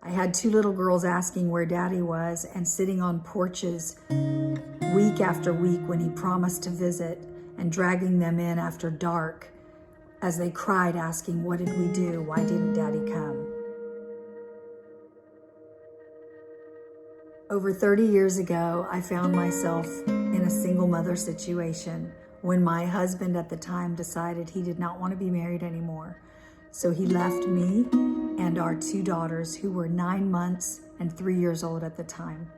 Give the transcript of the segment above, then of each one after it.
I had 2 little girls asking where Daddy was and sitting on porches week after week when he promised to visit, and dragging them in after dark as they cried asking, what did we do? Why didn't Daddy come? Over 30 years ago, I found myself in a single mother situation when my husband at the time decided he did not want to be married anymore. So he left me and our 2 daughters, who were 9 months and 3 years old at the time.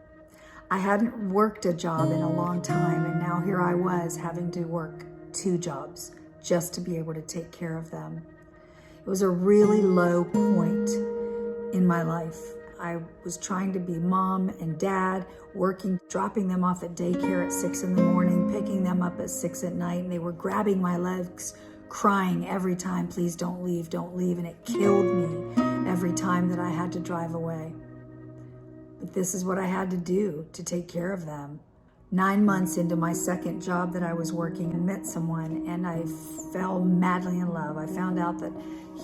I hadn't worked a job in a long time, and now here I was having to work 2 jobs just to be able to take care of them. It was a really low point in my life. I was trying to be mom and dad, working, dropping them off at daycare at 6 in the morning, picking them up at 6 at night, and they were grabbing my legs, crying every time, please don't leave, and it killed me every time that I had to drive away. But this is what I had to do to take care of them. 9 months into my second job that I was working, I met someone and I fell madly in love. I found out that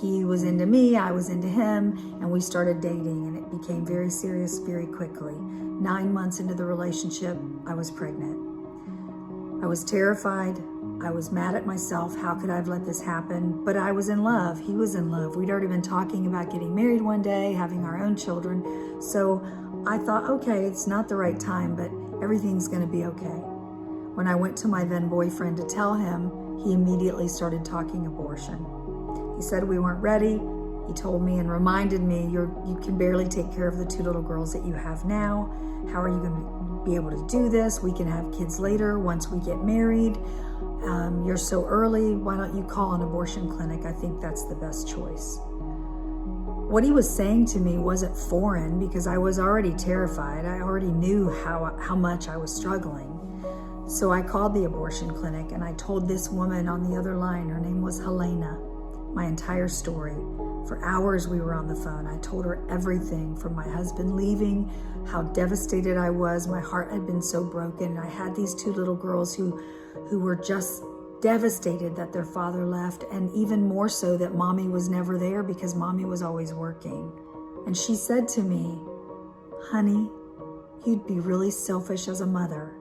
he was into me, I was into him, and we started dating, and it became very serious very quickly. 9 months into the relationship, I was pregnant. I was terrified. I was mad at myself. How could I have let this happen? But I was in love. He was in love. We'd already been talking about getting married one day, having our own children. So I thought, okay, it's not the right time, but everything's going to be okay. When I went to my then boyfriend to tell him, he immediately started talking abortion. He said we weren't ready. He told me and reminded me, you can barely take care of the 2 little girls that you have now. How are you going to be able to do this? We can have kids later once we get married. You're so early. Why don't you call an abortion clinic? I think that's the best choice. What he was saying to me wasn't foreign because I was already terrified. I already knew how much I was struggling. So I called the abortion clinic and I told this woman on the other line, her name was Helena, my entire story. For hours we were on the phone. I told her everything from my husband leaving, how devastated I was. My heart had been so broken. I had these 2 little girls who were just devastated that their father left, and even more so that mommy was never there because mommy was always working. And she said to me, honey, you'd be really selfish as a mother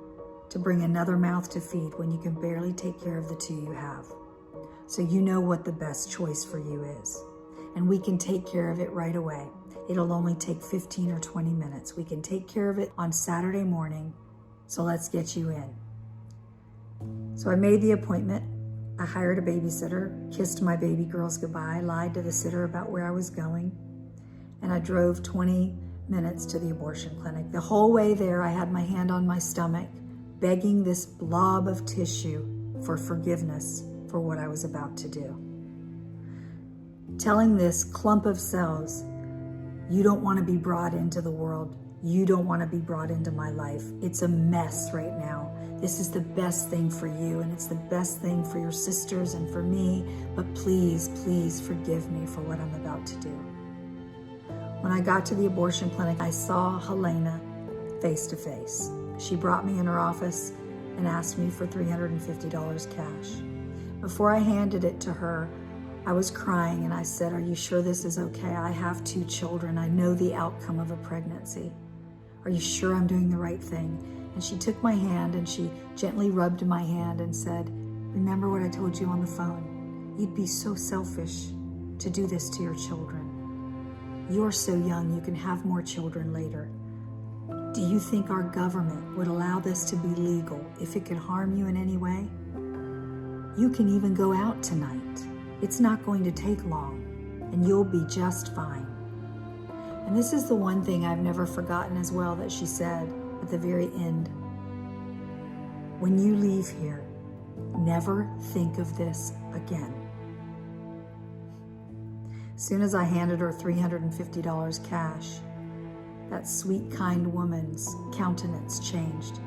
to bring another mouth to feed when you can barely take care of the 2 you have. So you know what the best choice for you is. And we can take care of it right away. It'll only take 15 or 20 minutes. We can take care of it on Saturday morning. So let's get you in. So I made the appointment. I hired a babysitter, kissed my baby girls goodbye, lied to the sitter about where I was going, and I drove 20 minutes to the abortion clinic. The whole way there, I had my hand on my stomach, begging this blob of tissue for forgiveness for what I was about to do. Telling this clump of cells, you don't want to be brought into the world. You don't want to be brought into my life. It's a mess right now. This is the best thing for you, and it's the best thing for your sisters and for me, but please, please forgive me for what I'm about to do. When I got to the abortion clinic, I saw Helena face to face. She brought me in her office and asked me for $350 cash. Before I handed it to her, I was crying and I said, are you sure this is okay? I have 2 children. I know the outcome of a pregnancy. Are you sure I'm doing the right thing? And she took my hand and she gently rubbed my hand and said, remember what I told you on the phone? You'd be so selfish to do this to your children. You're so young, you can have more children later. Do you think our government would allow this to be legal if it could harm you in any way? You can even go out tonight. It's not going to take long, and you'll be just fine. And this is the one thing I've never forgotten as well that she said at the very end. When you leave here, never think of this again. As soon as I handed her $350 cash, that sweet, kind woman's countenance changed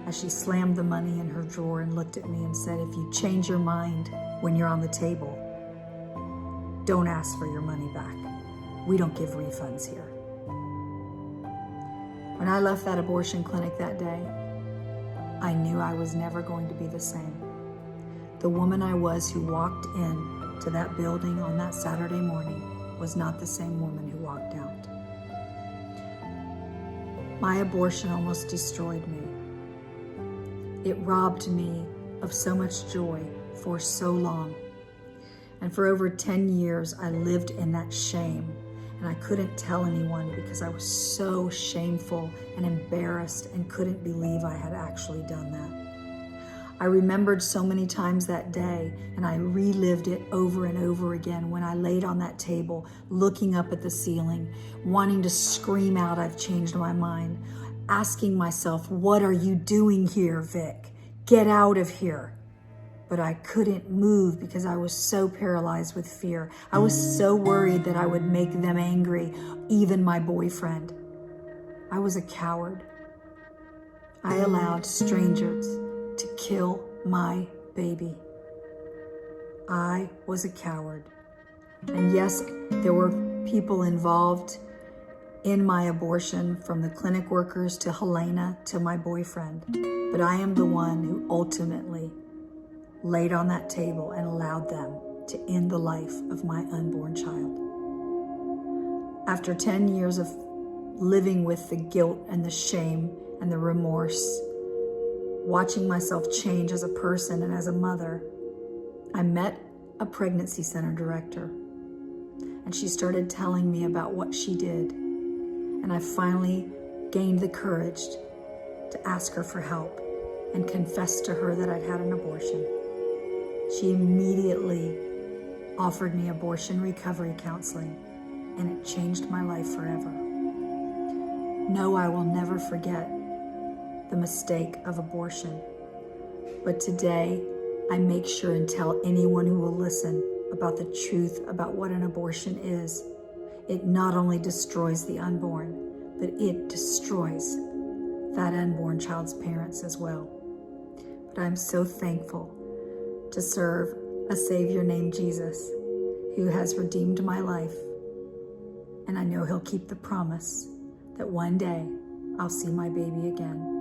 as she slammed the money in her drawer and looked at me and said, if you change your mind when you're on the table, don't ask for your money back. We don't give refunds here. When I left that abortion clinic that day, I knew I was never going to be the same. The woman I was who walked in to that building on that Saturday morning was not the same woman who walked out. My abortion almost destroyed me. It robbed me of so much joy for so long. And for over 10 years, I lived in that shame. And I couldn't tell anyone because I was so shameful and embarrassed and couldn't believe I had actually done that. I remembered so many times that day, and I relived it over and over again when I laid on that table, looking up at the ceiling, wanting to scream out, "I've changed my mind," asking myself, "What are you doing here, Vic? Get out of here." But I couldn't move because I was so paralyzed with fear. I was so worried that I would make them angry, even my boyfriend. I was a coward. I allowed strangers to kill my baby. I was a coward. And yes, there were people involved in my abortion, from the clinic workers to Helena to my boyfriend. But I am the one who ultimately laid on that table and allowed them to end the life of my unborn child. After 10 years of living with the guilt and the shame and the remorse, watching myself change as a person and as a mother, I met a pregnancy center director, and she started telling me about what she did. And I finally gained the courage to ask her for help and confess to her that I'd had an abortion. She immediately offered me abortion recovery counseling, and it changed my life forever. No, I will never forget the mistake of abortion. But today, I make sure and tell anyone who will listen about the truth about what an abortion is. It not only destroys the unborn, but it destroys that unborn child's parents as well. But I'm so thankful to serve a Savior named Jesus, who has redeemed my life. And I know He'll keep the promise that one day I'll see my baby again.